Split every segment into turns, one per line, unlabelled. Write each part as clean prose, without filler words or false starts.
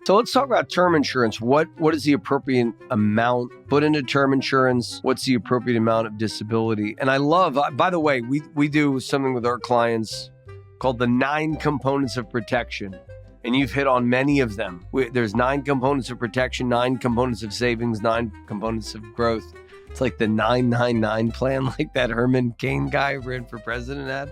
So let's talk about term insurance. What is the appropriate amount put into term insurance? What's the appropriate amount of disability? And I love, by the way, we do something with our clients called the 9 components of protection. And you've hit on many of them. There's 9 components of protection, 9 components of savings, 9 components of growth. It's like the 999 plan, like that Herman Cain guy who ran for president had.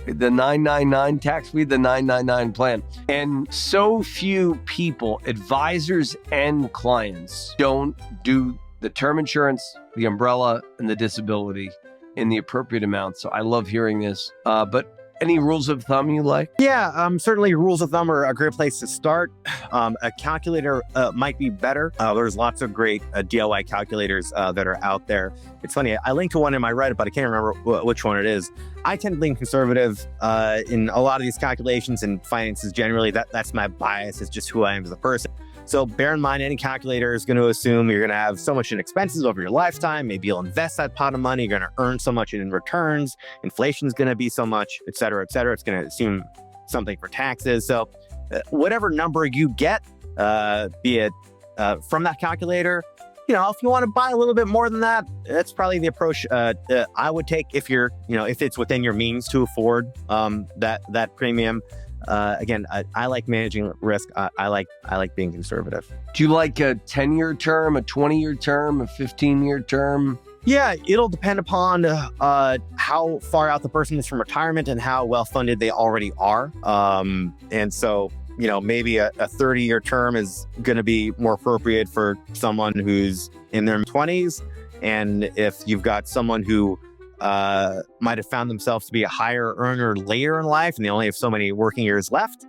The 999 tax, we had the 999 plan. And so few people, advisors and clients, don't do the term insurance, the umbrella, and the disability in the appropriate amount. So I love hearing this. But any rules of thumb you like?
Yeah, certainly rules of thumb are a great place to start. A calculator might be better. There's lots of great DIY calculators that are out there. It's funny, I linked to one in my Reddit, but I can't remember which one it is. I tend to lean conservative in a lot of these calculations and finances generally. That's my bias. It's just who I am as a person. So bear in mind, any calculator is going to assume you're going to have so much in expenses over your lifetime. Maybe you'll invest that pot of money. You're going to earn so much in returns. Inflation is going to be so much, et cetera, et cetera. It's going to assume something for taxes. So whatever number you get, be it from that calculator, if you want to buy a little bit more than that, that's probably the approach I would take if you're, if it's within your means to afford that premium. Again, I like managing risk. I like being conservative.
Do you like a 10-year term, a 20-year term, a 15-year term?
Yeah, it'll depend upon how far out the person is from retirement and how well funded they already are. And so, maybe a 30-year term is going to be more appropriate for someone who's in their 20s. And if you've got someone who might have found themselves to be a higher earner later in life and they only have so many working years left,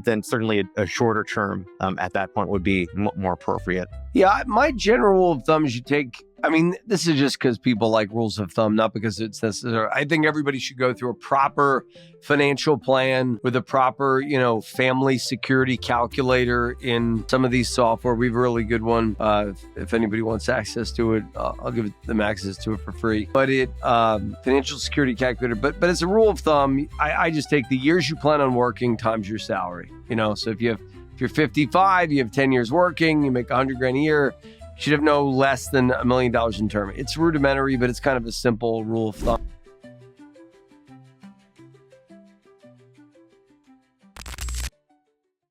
then certainly a shorter term at that point would be more appropriate.
Yeah, my general rule of thumb is this is just because people like rules of thumb, not because it's necessary. I think everybody should go through a proper financial plan with a proper, family security calculator in some of these software. We have a really good one. If anybody wants access to it, I'll give them access to it for free. But financial security calculator. But as a rule of thumb, I just take the years you plan on working times your salary. So if you're 55, you have 10 years working, you make $100,000 a year, you should have no less than $1 million in term. It's rudimentary, but it's kind of a simple rule of thumb.